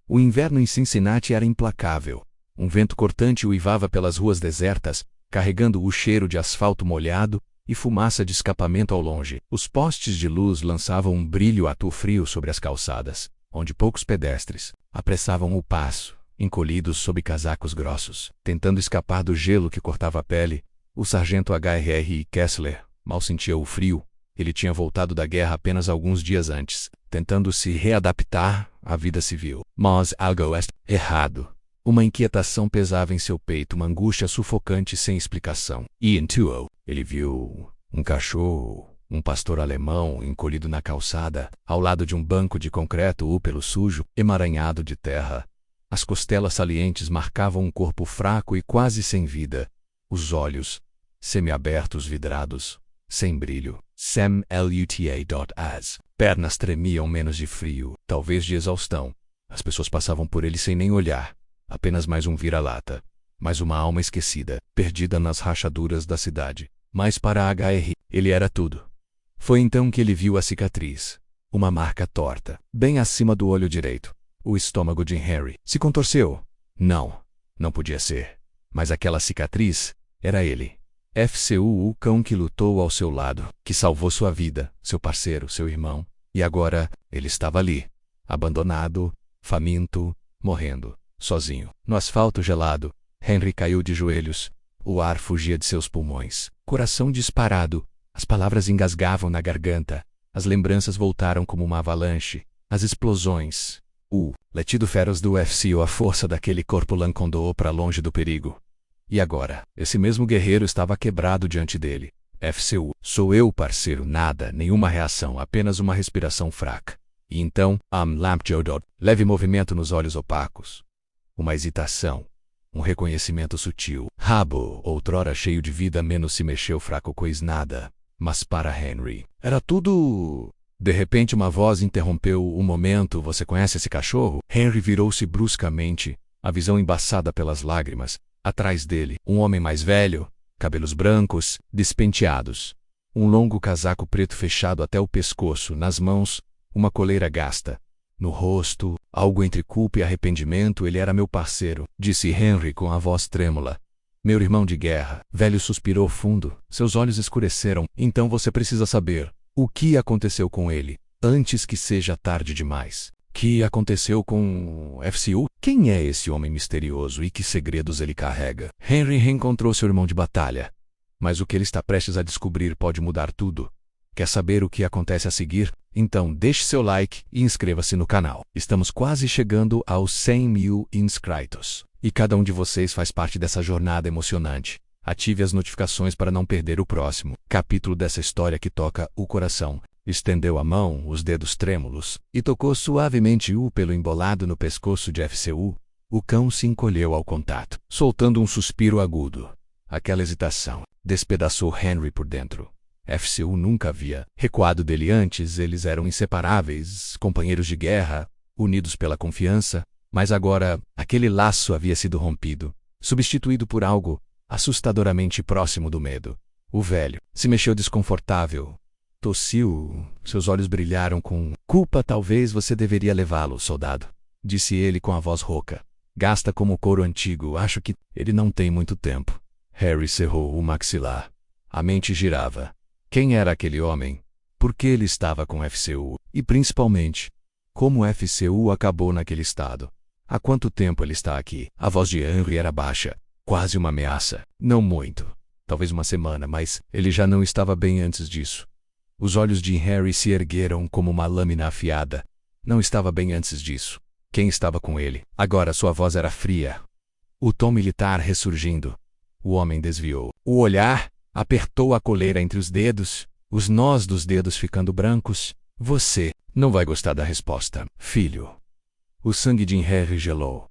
O inverno em Cincinnati era implacável. Um vento cortante uivava pelas ruas desertas, carregando o cheiro de asfalto molhado e fumaça de escapamento ao longe. Os postes de luz lançavam um brilho atul-frio sobre as calçadas, onde poucos pedestres apressavam o passo, encolhidos sob casacos grossos, tentando escapar do gelo que cortava a pele. O sargento H.R.I. Kessler mal sentia o frio. Ele tinha voltado da guerra apenas alguns dias antes, tentando se readaptar à vida civil. Mas algo estava errado. Uma inquietação pesava em seu peito, uma angústia sufocante sem explicação. E intuiu. Ele viu um cachorro, um pastor alemão encolhido na calçada, ao lado de um banco de concreto úpelo sujo, emaranhado de terra. As costelas salientes marcavam um corpo fraco e quase sem vida. Os olhos, semiabertos, vidrados, sem brilho. Sam Luta.as. Pernas tremiam menos de frio, talvez de exaustão. As pessoas passavam por ele sem nem olhar. Apenas mais um vira-lata. Mais uma alma esquecida, perdida nas rachaduras da cidade. Mas para H.R., ele era tudo. Foi então que ele viu a cicatriz. Uma marca torta, bem acima do olho direito. O estômago de Henry se contorceu. Não podia ser. Mas aquela cicatriz era ele. FCU, o cão que lutou ao seu lado, que salvou sua vida, seu parceiro, seu irmão. E agora, ele estava ali, abandonado, faminto, morrendo, sozinho. No asfalto gelado, Henry caiu de joelhos. O ar fugia de seus pulmões. Coração disparado. As palavras engasgavam na garganta. As lembranças voltaram como uma avalanche. As explosões. O latido feroz do FCU, a força daquele corpo lancondou para longe do perigo. E agora, esse mesmo guerreiro estava quebrado diante dele. FCU, sou eu, parceiro. Nada, nenhuma reação, apenas uma respiração fraca. E então, Lampjodot, leve movimento nos olhos opacos. Uma hesitação. Um reconhecimento sutil. Rabo, outrora cheio de vida, menos se mexeu fraco, cois nada. Mas para Henry, era tudo... De repente uma voz interrompeu o momento. Você conhece esse cachorro? Henry virou-se bruscamente, a visão embaçada pelas lágrimas. Atrás dele, um homem mais velho, cabelos brancos, despenteados. Um longo casaco preto fechado até o pescoço, nas mãos, uma coleira gasta. No rosto, algo entre culpa e arrependimento. Ele era meu parceiro, disse Henry com a voz trêmula. Meu irmão de guerra. Velho suspirou fundo, seus olhos escureceram. Então você precisa saber o que aconteceu com ele, antes que seja tarde demais. Que aconteceu com FCU? Quem é esse homem misterioso e que segredos ele carrega? Henry reencontrou seu irmão de batalha. Mas o que ele está prestes a descobrir pode mudar tudo. Quer saber o que acontece a seguir? Então deixe seu like e inscreva-se no canal. Estamos quase chegando aos 100 mil inscritos. E cada um de vocês faz parte dessa jornada emocionante. Ative as notificações para não perder o próximo capítulo dessa história que toca o coração. Estendeu a mão, os dedos trêmulos, e tocou suavemente o pelo embolado no pescoço de FCU. O cão se encolheu ao contato, soltando um suspiro agudo. Aquela hesitação despedaçou Henry por dentro. FCU nunca havia recuado dele antes. Eles eram inseparáveis, companheiros de guerra, unidos pela confiança. Mas agora, aquele laço havia sido rompido, substituído por algo assustadoramente próximo do medo. O velho se mexeu desconfortável. Tossiu, seus olhos brilharam com culpa. Talvez você deveria levá-lo, soldado, disse ele com a voz rouca. Gasta como couro antigo, acho que ele não tem muito tempo. Harry cerrou o maxilar. A mente girava. Quem era aquele homem? Por que ele estava com FCU? E principalmente, como FCU acabou naquele estado? Há quanto tempo ele está aqui? A voz de Henry era baixa, quase uma ameaça. Não muito. Talvez uma semana, mas ele já não estava bem antes disso. Os olhos de Harry se ergueram como uma lâmina afiada. Não estava bem antes disso. Quem estava com ele? Agora sua voz era fria. O tom militar ressurgindo. O homem desviou o olhar, apertou a coleira entre os dedos, os nós dos dedos ficando brancos. Você não vai gostar da resposta, filho. O sangue de Henry gelou.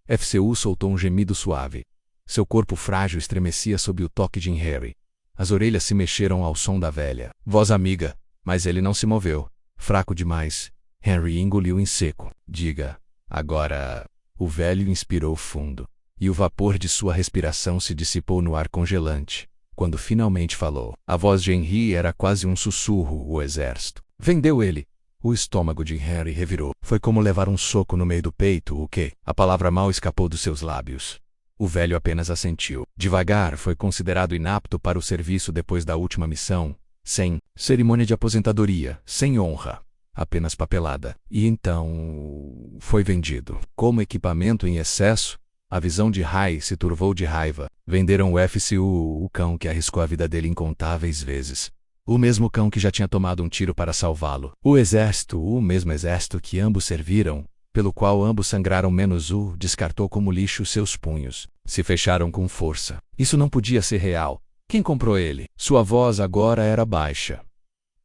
FCU soltou um gemido suave. Seu corpo frágil estremecia sob o toque de Henry. As orelhas se mexeram ao som da velha voz amiga, mas ele não se moveu. Fraco demais. Henry engoliu em seco. Diga. Agora. O velho inspirou fundo, e o vapor de sua respiração se dissipou no ar congelante. Quando finalmente falou, a voz de Henry era quase um sussurro. O exército vendeu ele. O estômago de Henry revirou. Foi como levar um soco no meio do peito, o quê? A palavra mal escapou dos seus lábios. O velho apenas assentiu. Devagar, foi considerado inapto para o serviço depois da última missão, sem cerimônia de aposentadoria, sem honra, apenas papelada. E então foi vendido. Como equipamento em excesso, a visão de Rai se turvou de raiva. Venderam o FCU, o cão que arriscou a vida dele incontáveis vezes. O mesmo cão que já tinha tomado um tiro para salvá-lo. O exército, o mesmo exército que ambos serviram, pelo qual ambos sangraram menos descartou como lixo seus punhos. Se fecharam com força. Isso não podia ser real. Quem comprou ele? Sua voz agora era baixa.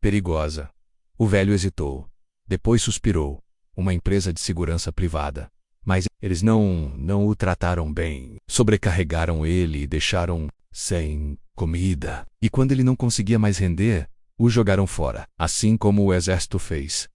Perigosa. O velho hesitou. Depois suspirou. Uma empresa de segurança privada. Mas eles não o trataram bem. Sobrecarregaram ele e deixaram sem comida. E quando ele não conseguia mais render, o jogaram fora. Assim como o exército fez.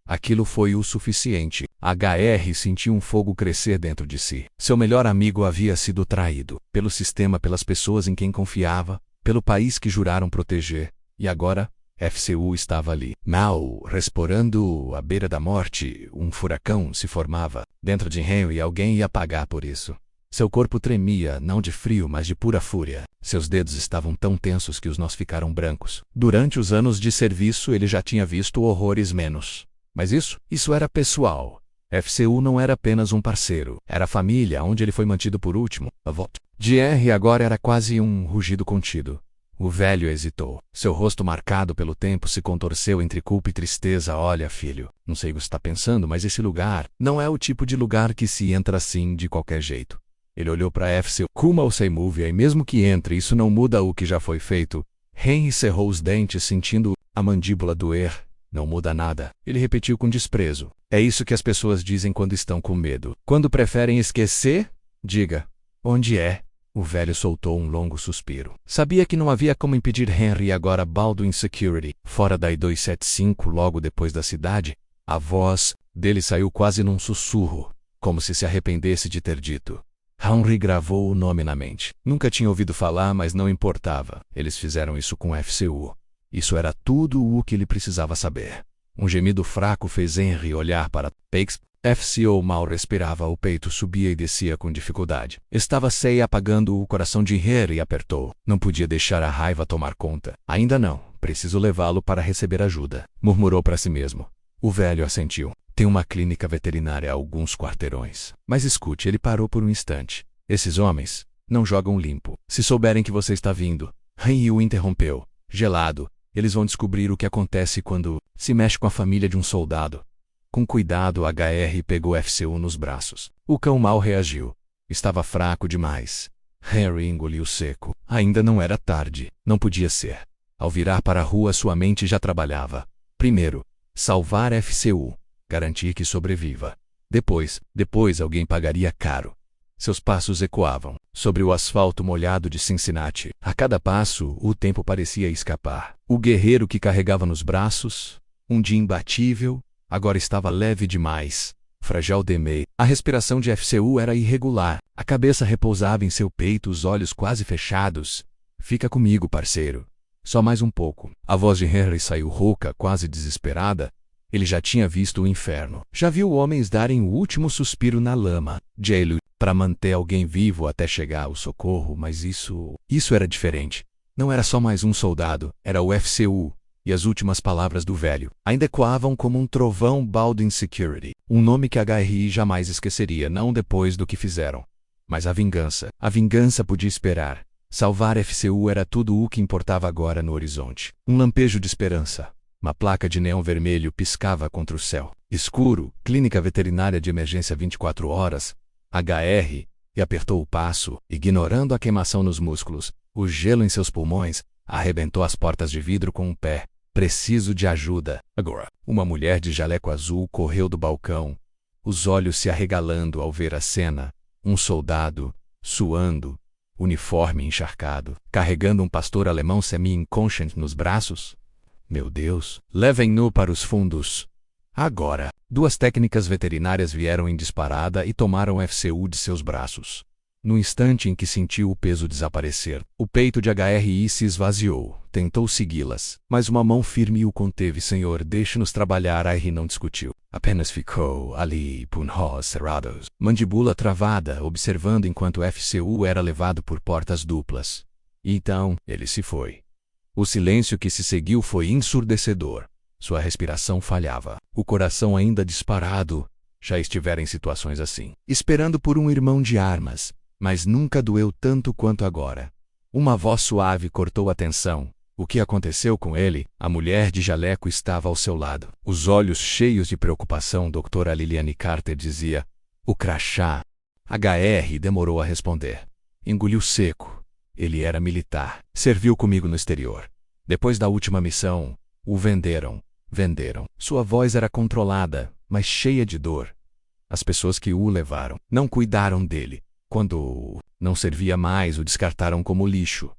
Aquilo foi o suficiente. HR sentiu um fogo crescer dentro de si. Seu melhor amigo havia sido traído. Pelo sistema, pelas pessoas em quem confiava, pelo país que juraram proteger. E agora, FCU estava ali. Mal, respirando à beira da morte, um furacão se formava. Dentro de Henry alguém ia pagar por isso. Seu corpo tremia, não de frio, mas de pura fúria. Seus dedos estavam tão tensos que os nós ficaram brancos. Durante os anos de serviço ele já tinha visto horrores menos. Mas isso era pessoal. FCU não era apenas um parceiro. Era a família, onde ele foi mantido por último. A volta de R agora era quase um rugido contido. O velho hesitou. Seu rosto marcado pelo tempo se contorceu entre culpa e tristeza. Olha, filho, não sei o que você está pensando, mas esse lugar não é o tipo de lugar que se entra assim de qualquer jeito. Ele olhou para FCU. Kuma ou sem movie, e mesmo que entre, isso não muda o que já foi feito. Henry cerrou os dentes, sentindo a mandíbula doer. Não muda nada. Ele repetiu com desprezo. É isso que as pessoas dizem quando estão com medo. Quando preferem esquecer, diga. Onde é? O velho soltou um longo suspiro. Sabia que não havia como impedir Henry agora Baldwin Security. Fora da I-275, logo depois da cidade, a voz dele saiu quase num sussurro, como se arrependesse de ter dito. Henry gravou o nome na mente. Nunca tinha ouvido falar, mas não importava. Eles fizeram isso com FCU. Isso era tudo o que ele precisava saber. Um gemido fraco fez Henry olhar para Pakes. FCU mal respirava, o peito subia e descia com dificuldade. Estava apagando o coração de Henry e apertou. Não podia deixar a raiva tomar conta. Ainda não. Preciso levá-lo para receber ajuda. Murmurou para si mesmo. O velho assentiu. Tem uma clínica veterinária a alguns quarteirões. Mas escute, ele parou por um instante. Esses homens não jogam limpo. Se souberem que você está vindo. Henry o interrompeu. Gelado. Eles vão descobrir o que acontece quando se mexe com a família de um soldado. Com cuidado, HR pegou FCU nos braços. O cão mal reagiu. Estava fraco demais. Henry engoliu seco. Ainda não era tarde. Não podia ser. Ao virar para a rua, sua mente já trabalhava. Primeiro, salvar FCU. Garantir que sobreviva. Depois alguém pagaria caro. Seus passos ecoavam sobre o asfalto molhado de Cincinnati. A cada passo, o tempo parecia escapar. O guerreiro que carregava nos braços, um dia imbatível, agora estava leve demais, frágil demais. A respiração de FCU era irregular. A cabeça repousava em seu peito, os olhos quase fechados. Fica comigo, parceiro. Só mais um pouco. A voz de Henry saiu rouca, quase desesperada. Ele já tinha visto o inferno. Já viu homens darem o último suspiro na lama. Jailo para manter alguém vivo até chegar ao socorro, mas isso era diferente. Não era só mais um soldado, era o FCU. E as últimas palavras do velho ainda ecoavam como um trovão. Baldwin Security. Um nome que HRI jamais esqueceria, não depois do que fizeram. Mas a vingança podia esperar. Salvar FCU era tudo o que importava agora no horizonte. Um lampejo de esperança. Uma placa de neon vermelho piscava contra o céu escuro. Clínica veterinária de emergência 24 horas. HR. E apertou o passo, ignorando a queimação nos músculos. O gelo em seus pulmões. Arrebentou as portas de vidro com um pé. Preciso de ajuda. Agora. Uma mulher de jaleco azul correu do balcão, os olhos se arregalando ao ver a cena. Um soldado, suando, uniforme encharcado, carregando um pastor alemão semi-inconsciente nos braços. Meu Deus! Levem-no para os fundos. Agora. Duas técnicas veterinárias vieram em disparada e tomaram FCU de seus braços. No instante em que sentiu o peso desaparecer, o peito de HRI se esvaziou. Tentou segui-las, mas uma mão firme o conteve. Senhor, deixe-nos trabalhar. HRI não discutiu. Apenas ficou ali, punhos cerrados, mandíbula travada, observando enquanto o FCU era levado por portas duplas. E então, ele se foi. O silêncio que se seguiu foi ensurdecedor. Sua respiração falhava. O coração ainda disparado. Já estivera em situações assim, esperando por um irmão de armas, mas nunca doeu tanto quanto agora. Uma voz suave cortou a tensão. O que aconteceu com ele? A mulher de jaleco estava ao seu lado. Os olhos cheios de preocupação, Dra. Liliane Carter dizia: "O crachá." HR demorou a responder. Engoliu seco. Ele era militar. Serviu comigo no exterior. Depois da última missão, o venderam. Sua voz era controlada, mas cheia de dor. As pessoas que o levaram não cuidaram dele. Quando não servia mais, o descartaram como lixo.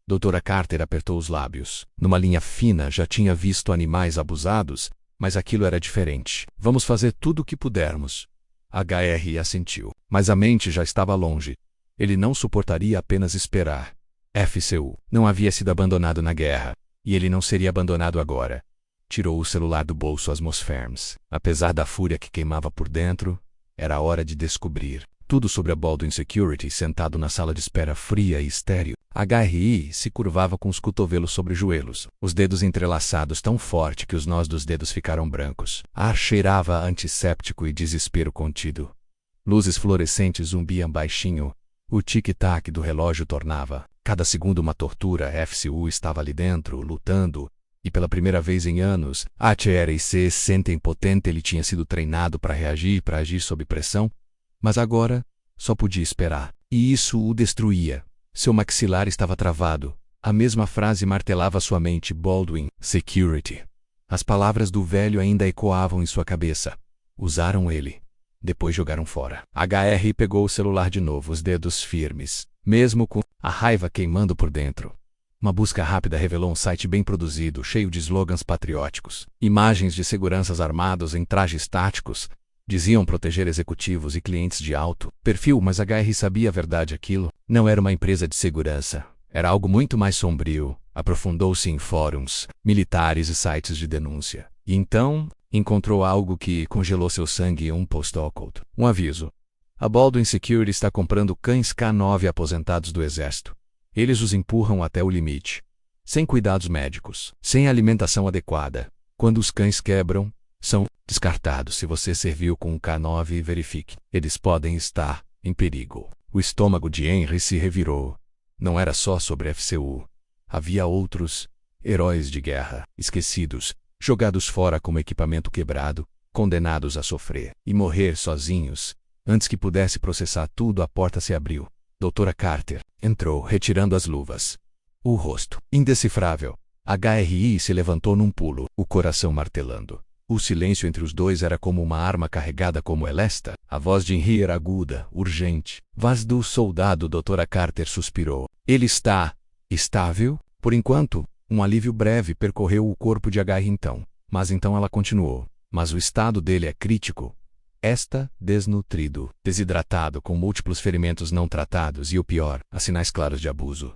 Dra. Carter apertou os lábios. Numa linha fina, já tinha visto animais abusados, mas aquilo era diferente. Vamos fazer tudo o que pudermos. HR assentiu. Mas a mente já estava longe. Ele não suportaria apenas esperar. FCU não havia sido abandonado na guerra, e ele não seria abandonado agora. Tirou o celular do bolso Atmosferms. Apesar da fúria que queimava por dentro, era hora de descobrir tudo sobre a Baldwin Security sentado na sala de espera fria e estéril. HRI se curvava com os cotovelos sobre os joelhos, os dedos entrelaçados tão forte que os nós dos dedos ficaram brancos. Ar cheirava a antisséptico e desespero contido. Luzes fluorescentes zumbiam baixinho. O tic-tac do relógio tornava cada segundo uma tortura. FCU estava ali dentro, lutando, e pela primeira vez em anos, HRI sente impotente. Ele tinha sido treinado para reagir, para agir sob pressão, mas agora só podia esperar. E isso o destruía. Seu maxilar estava travado. A mesma frase martelava sua mente: Baldwin Security. As palavras do velho ainda ecoavam em sua cabeça. Usaram ele. Depois jogaram fora. HR pegou o celular de novo, os dedos firmes, mesmo com a raiva queimando por dentro. Uma busca rápida revelou um site bem produzido, cheio de slogans patrióticos. Imagens de seguranças armados em trajes táticos. Diziam proteger executivos e clientes de alto perfil, mas HR sabia a verdade. Aquilo não era uma empresa de segurança. Era algo muito mais sombrio. Aprofundou-se em fóruns, militares e sites de denúncia. E então encontrou algo que congelou seu sangue em um post oculto. Um aviso. A Baldwin Security está comprando cães K9 aposentados do Exército. Eles os empurram até o limite. Sem cuidados médicos, sem alimentação adequada. Quando os cães quebram, são descartados. Se você serviu com um K9, verifique. Eles podem estar em perigo. O estômago de Henry se revirou. Não era só sobre FCU. Havia outros heróis de guerra, esquecidos, jogados fora como equipamento quebrado, condenados a sofrer e morrer sozinhos. Antes que pudesse processar tudo, a porta se abriu. Dra. Carter entrou, retirando as luvas. O rosto indecifrável. HRI se levantou num pulo, o coração martelando. O silêncio entre os dois era como uma arma carregada como Elesta. A voz de Henry era aguda, urgente. Voz do soldado. Dra. Carter suspirou. Ele está estável? Por enquanto. Um alívio breve percorreu o corpo de HR então. Mas então ela continuou. Mas o estado dele é crítico. Está desnutrido, desidratado, com múltiplos ferimentos não tratados e o pior, há sinais claros de abuso.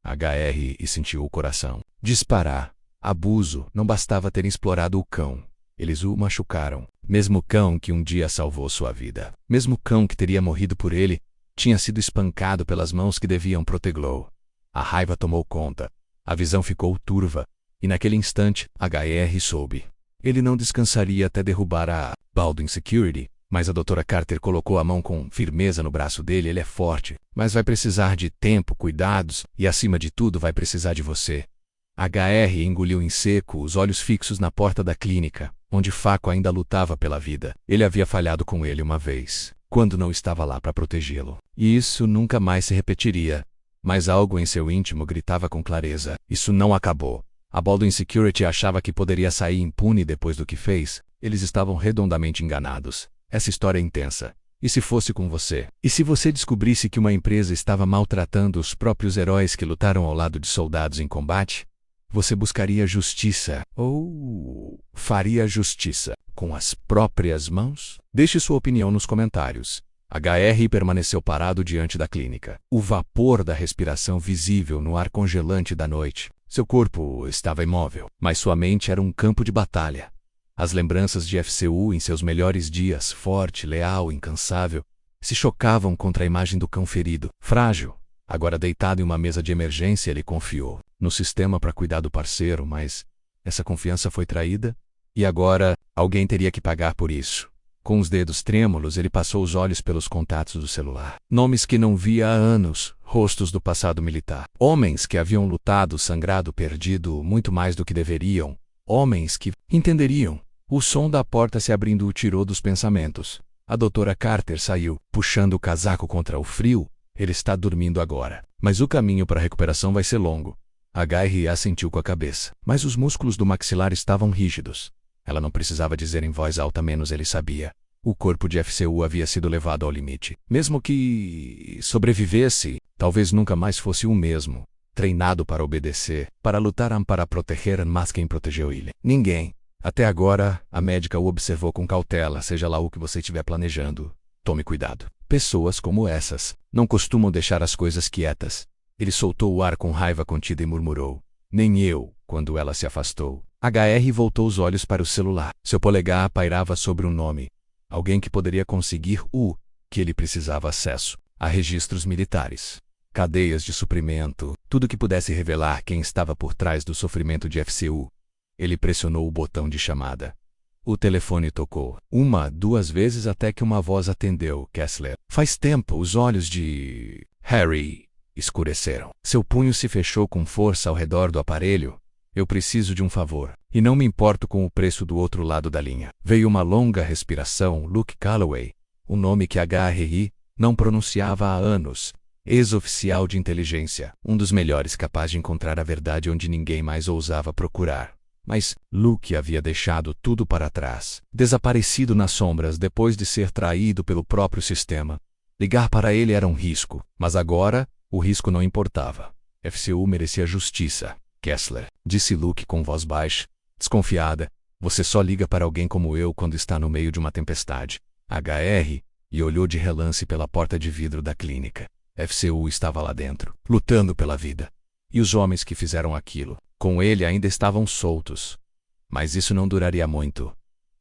HR sentiu o coração disparar. Abuso. Não bastava terem explorado o cão. Eles o machucaram. Mesmo cão que um dia salvou sua vida. Mesmo cão que teria morrido por ele, tinha sido espancado pelas mãos que deviam protegê-lo. A raiva tomou conta. A visão ficou turva. E naquele instante, HR soube. Ele não descansaria até derrubar a Baldwin Security, mas a Dra. Carter colocou a mão com firmeza no braço dele. Ele é forte, mas vai precisar de tempo, cuidados e, acima de tudo, vai precisar de você. HR engoliu em seco, os olhos fixos na porta da clínica, onde Faco ainda lutava pela vida. Ele havia falhado com ele uma vez, quando não estava lá para protegê-lo. E isso nunca mais se repetiria. Mas algo em seu íntimo gritava com clareza: isso não acabou. A Baldwin Security achava que poderia sair impune depois do que fez. Eles estavam redondamente enganados. Essa história é intensa. E se fosse com você? E se você descobrisse que uma empresa estava maltratando os próprios heróis que lutaram ao lado de soldados em combate? Você buscaria justiça ou faria justiça com as próprias mãos? Deixe sua opinião nos comentários. HR permaneceu parado diante da clínica. O vapor da respiração visível no ar congelante da noite. Seu corpo estava imóvel, mas sua mente era um campo de batalha. As lembranças de FCU em seus melhores dias, forte, leal, incansável, se chocavam contra a imagem do cão ferido, frágil. Agora deitado em uma mesa de emergência, ele confiou no sistema para cuidar do parceiro, mas essa confiança foi traída e agora alguém teria que pagar por isso. Com os dedos trêmulos, ele passou os olhos pelos contatos do celular. Nomes que não via há anos, rostos do passado militar. Homens que haviam lutado, sangrado, perdido muito mais do que deveriam. Homens que entenderiam. O som da porta se abrindo o tirou dos pensamentos. A doutora Carter saiu, puxando o casaco contra o frio. Ele está dormindo agora. Mas o caminho para a recuperação vai ser longo. HR assentiu com a cabeça. Mas os músculos do maxilar estavam rígidos. Ela não precisava dizer em voz alta, menos ele sabia. O corpo de FCU havia sido levado ao limite. Mesmo que sobrevivesse, talvez nunca mais fosse o mesmo. Treinado para obedecer, para lutar para proteger, mas quem protegeu ele? Ninguém. Até agora, a médica o observou com cautela, seja lá o que você estiver planejando. Tome cuidado. Pessoas como essas não costumam deixar as coisas quietas. Ele soltou o ar com raiva contida e murmurou. Nem eu, quando ela se afastou. HR voltou os olhos para o celular. Seu polegar pairava sobre um nome. Alguém que poderia conseguir o que ele precisava acesso a registros militares, cadeias de suprimento, tudo que pudesse revelar quem estava por trás do sofrimento de FCU. Ele pressionou o botão de chamada. O telefone tocou. 1, 2 vezes até que uma voz atendeu. Kessler. Faz tempo, os olhos de Harry escureceram. Seu punho se fechou com força ao redor do aparelho. Eu preciso de um favor. E não me importo com o preço do outro lado da linha. Veio uma longa respiração. Luke Calloway. O nome que HR não pronunciava há anos. Ex-oficial de inteligência. Um dos melhores capaz de encontrar a verdade onde ninguém mais ousava procurar. Mas Luke havia deixado tudo para trás. Desaparecido nas sombras depois de ser traído pelo próprio sistema. Ligar para ele era um risco. Mas agora, o risco não importava. FCU merecia justiça. Kessler, disse Luke com voz baixa, desconfiada. Você só liga para alguém como eu quando está no meio de uma tempestade. HR, e olhou de relance pela porta de vidro da clínica. FCU estava lá dentro, lutando pela vida. E os homens que fizeram aquilo, com ele ainda estavam soltos. Mas isso não duraria muito.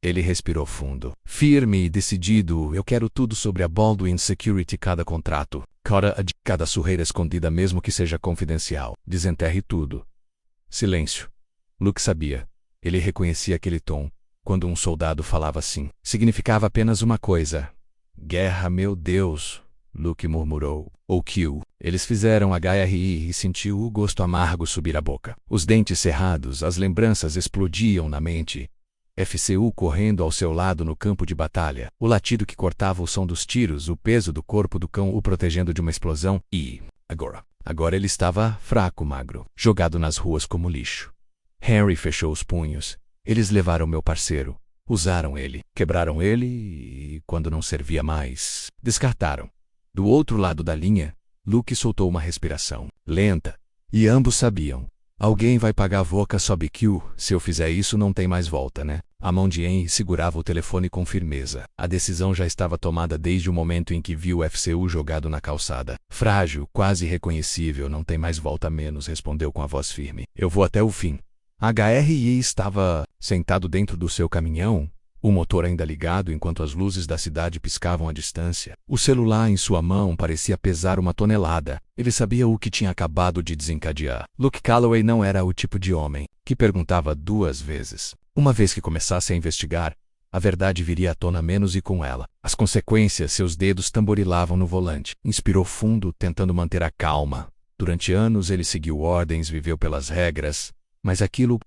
Ele respirou fundo. Firme e decidido, eu quero tudo sobre a Baldwin Security, cada contrato, cada surreira escondida mesmo que seja confidencial. Desenterre tudo. Silêncio. Luke sabia. Ele reconhecia aquele tom. Quando um soldado falava assim, significava apenas uma coisa. Guerra, meu Deus, Luke murmurou. Ou kill. Eles fizeram HRI e sentiu o gosto amargo subir a boca. Os dentes cerrados, as lembranças explodiam na mente. FCU correndo ao seu lado no campo de batalha, o latido que cortava o som dos tiros, o peso do corpo do cão o protegendo de uma explosão e... Agora ele estava fraco, magro, jogado nas ruas como lixo. Harry fechou os punhos. Eles levaram meu parceiro. Usaram ele. Quebraram ele e, quando não servia mais, descartaram. Do outro lado da linha, Luke soltou uma respiração lenta. E ambos sabiam. Alguém vai pagar a Voca sob Q. Se eu fizer isso, não tem mais volta, né? A mão de Henry segurava o telefone com firmeza. A decisão já estava tomada desde o momento em que viu o FCU jogado na calçada. Frágil, quase irreconhecível, não tem mais volta menos, respondeu com a voz firme. Eu vou até o fim. HRI estava sentado dentro do seu caminhão, o motor ainda ligado enquanto as luzes da cidade piscavam à distância. O celular em sua mão parecia pesar 1 tonelada. Ele sabia o que tinha acabado de desencadear. Luke Calloway não era o tipo de homem que perguntava 2 vezes. Uma vez que começasse a investigar, a verdade viria à tona menos e com ela. As consequências, seus dedos tamborilavam no volante. Inspirou fundo, tentando manter a calma. Durante anos ele seguiu ordens, viveu pelas regras, mas aquilo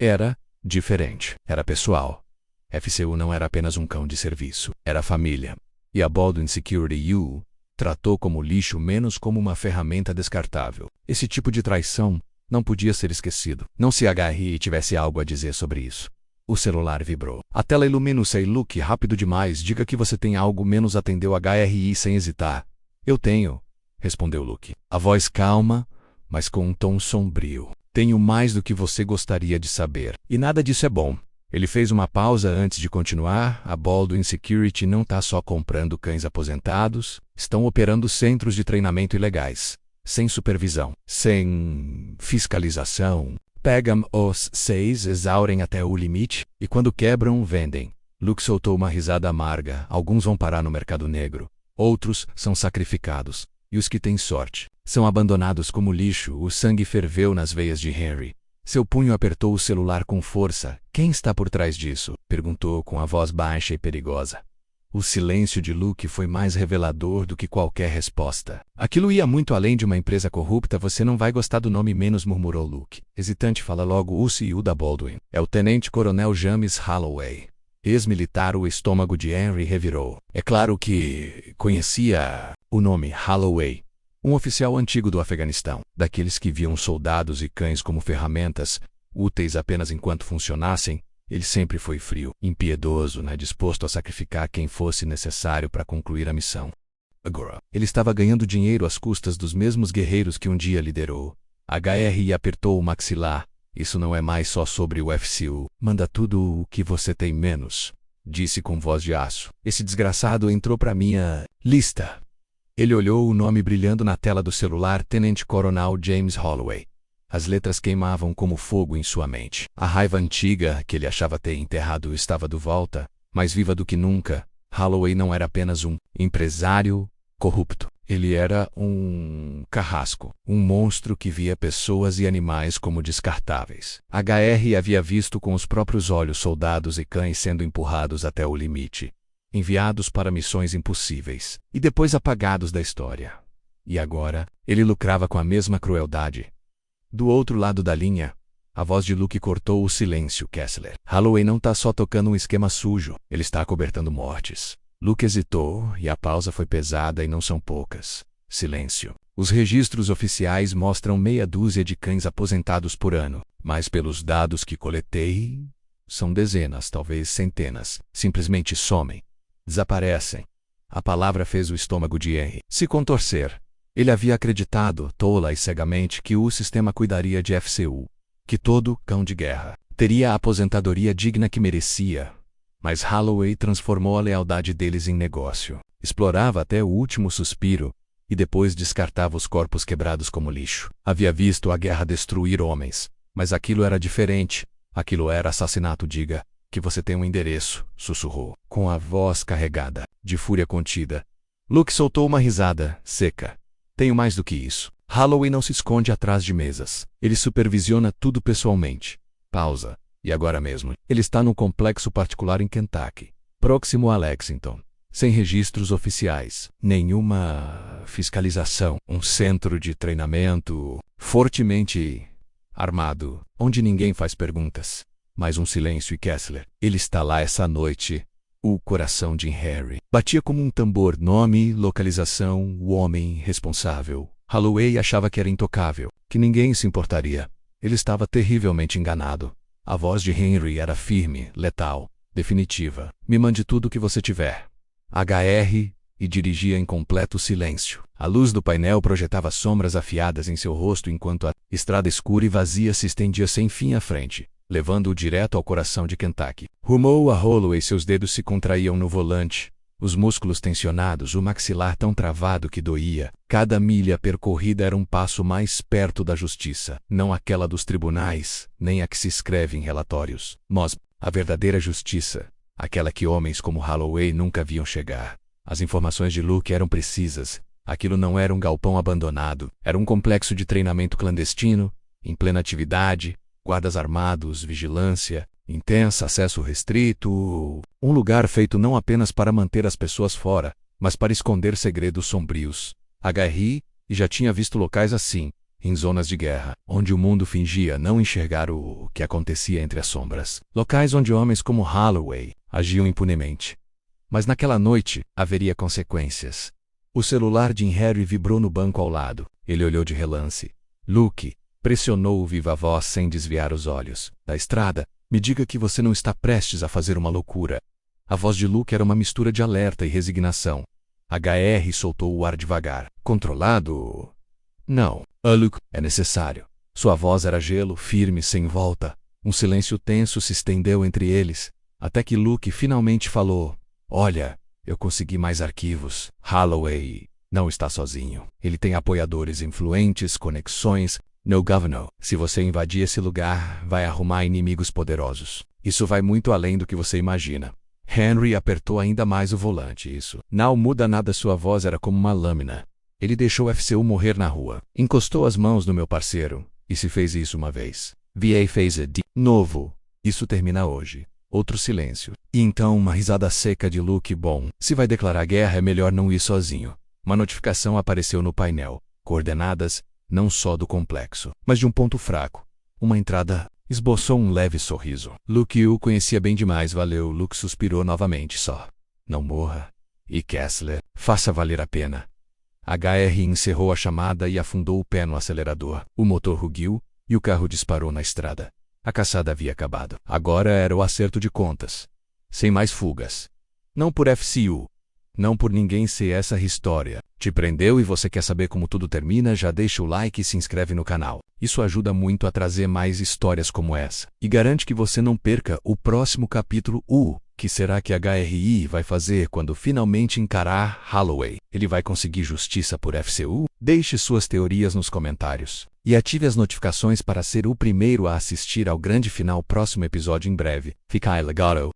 era diferente. Era pessoal. FCU não era apenas um cão de serviço, era família. E a Baldwin Security o tratou como lixo, menos como uma ferramenta descartável. Esse tipo de traição não podia ser esquecido. Não se HRI tivesse algo a dizer sobre isso. O celular vibrou. A tela ilumina-se. Luke, rápido demais, diga que você tem algo, menos atendeu HRI sem hesitar. Eu tenho, respondeu Luke. A voz calma, mas com um tom sombrio. Tenho mais do que você gostaria de saber. E nada disso é bom. Ele fez uma pausa antes de continuar. A Baldwin Security não está só comprando cães aposentados, estão operando centros de treinamento ilegais, sem supervisão, sem fiscalização. Pegam os 6, exaurem até o limite, e quando quebram, vendem. Luke soltou uma risada amarga. Alguns vão parar no mercado negro. Outros são sacrificados. E os que têm sorte são abandonados como lixo. O sangue ferveu nas veias de Henry. Seu punho apertou o celular com força. Quem está por trás disso? Perguntou com a voz baixa e perigosa. O silêncio de Luke foi mais revelador do que qualquer resposta. Aquilo ia muito além de uma empresa corrupta. Você não vai gostar do nome menos, murmurou Luke. Hesitante, fala logo. O CEO da Baldwin é o tenente-coronel James Holloway. Ex-militar. O estômago de Henry revirou. É claro que conhecia o nome Holloway. Um oficial antigo do Afeganistão, daqueles que viam soldados e cães como ferramentas, úteis apenas enquanto funcionassem. Ele sempre foi frio, impiedoso, disposto a sacrificar quem fosse necessário para concluir a missão. Agora, ele estava ganhando dinheiro às custas dos mesmos guerreiros que um dia liderou. HRI apertou o maxilar. Isso não é mais só sobre o FCU. Manda tudo o que você tem menos, disse com voz de aço. Esse desgraçado entrou para minha lista. Ele olhou o nome brilhando na tela do celular. Tenente-coronel James Holloway. As letras queimavam como fogo em sua mente. A raiva antiga, que ele achava ter enterrado, estava de volta, mais viva do que nunca. Holloway não era apenas um empresário corrupto. Ele era um carrasco, um monstro que via pessoas e animais como descartáveis. HR havia visto com os próprios olhos soldados e cães sendo empurrados até o limite, enviados para missões impossíveis, e depois apagados da história. E agora, ele lucrava com a mesma crueldade. Do outro lado da linha, a voz de Luke cortou o silêncio. Kessler. Holloway não está só tocando um esquema sujo, ele está acobertando mortes. Luke hesitou, e a pausa foi pesada e não são poucas. Silêncio. Os registros oficiais mostram meia dúzia de cães aposentados por ano, mas pelos dados que coletei, são dezenas, talvez centenas. Simplesmente somem. Desaparecem. A palavra fez o estômago de Henry se contorcer. Ele havia acreditado, tola e cegamente, que o sistema cuidaria de FCU, que todo cão de guerra teria a aposentadoria digna que merecia. Mas Holloway transformou a lealdade deles em negócio. Explorava até o último suspiro e depois descartava os corpos quebrados como lixo. Havia visto a guerra destruir homens, mas aquilo era diferente. Aquilo era assassinato. Diga que você tem um endereço, sussurrou, com a voz carregada de fúria contida. Luke soltou uma risada seca. Tenho mais do que isso. Holloway não se esconde atrás de mesas. Ele supervisiona tudo pessoalmente. Pausa. E agora mesmo, ele está num complexo particular em Kentucky, próximo a Lexington, sem registros oficiais, nenhuma fiscalização, um centro de treinamento fortemente armado, onde ninguém faz perguntas. Mais um silêncio e Kessler. Ele está lá essa noite. O coração de Henry batia como um tambor. Nome, localização, o homem responsável. Holloway achava que era intocável, que ninguém se importaria. Ele estava terrivelmente enganado. A voz de Henry era firme, letal, definitiva. Me mande tudo o que você tiver. HR, e dirigia em completo silêncio. A luz do painel projetava sombras afiadas em seu rosto enquanto a estrada escura e vazia se estendia sem fim à frente, levando-o direto ao coração de Kentucky. Rumou a Holloway. Seus dedos se contraíam no volante, os músculos tensionados, o maxilar tão travado que doía. Cada milha percorrida era um passo mais perto da justiça, não aquela dos tribunais, nem a que se escreve em relatórios, mas a verdadeira justiça, aquela que homens como Holloway nunca viam chegar. As informações de Luke eram precisas. Aquilo não era um galpão abandonado, era um complexo de treinamento clandestino, em plena atividade, guardas armados, vigilância intensa, acesso restrito, um lugar feito não apenas para manter as pessoas fora, mas para esconder segredos sombrios. HR já tinha visto locais assim, em zonas de guerra, onde o mundo fingia não enxergar o que acontecia entre as sombras. Locais onde homens como Holloway agiam impunemente. Mas naquela noite haveria consequências. O celular de Henry vibrou no banco ao lado. Ele olhou de relance. Luke pressionou o viva voz sem desviar os olhos da estrada. Me diga que você não está prestes a fazer uma loucura. A voz de Luke era uma mistura de alerta e resignação. HR soltou o ar devagar. Controlado? Não. Luke, é necessário. Sua voz era gelo, firme, sem volta. Um silêncio tenso se estendeu entre eles, até que Luke finalmente falou: Olha, eu consegui mais arquivos. Holloway não está sozinho. Ele tem apoiadores influentes, conexões. No governor, se você invadir esse lugar, vai arrumar inimigos poderosos. Isso vai muito além do que você imagina. Henry apertou ainda mais o volante. Isso não muda nada. Sua voz era como uma lâmina. Ele deixou o FCU morrer na rua. Encostou as mãos no meu parceiro. E se fez isso uma vez. VA fez de novo. Isso termina hoje. Outro silêncio. E então uma risada seca de Luke. Bom, se vai declarar guerra é melhor não ir sozinho. Uma notificação apareceu no painel. Coordenadas, não só do complexo, mas de um ponto fraco. Uma entrada. Esboçou um leve sorriso. Luke o conhecia bem demais. Valeu. Luke suspirou novamente. Só não morra. E Kessler, faça valer a pena. HR encerrou a chamada e afundou o pé no acelerador. O motor rugiu e o carro disparou na estrada. A caçada havia acabado. Agora era o acerto de contas. Sem mais fugas. Não por FCU. Não por ninguém ser essa história. Te prendeu e você quer saber como tudo termina? Já deixa o like e se inscreve no canal. Isso ajuda muito a trazer mais histórias como essa. E garante que você não perca o próximo capítulo. Que será que HRI vai fazer quando finalmente encarar Holloway? Ele vai conseguir justiça por FCU? Deixe suas teorias nos comentários. E ative as notificações para ser o primeiro a assistir ao grande final. Próximo episódio em breve. Fica aí ligado.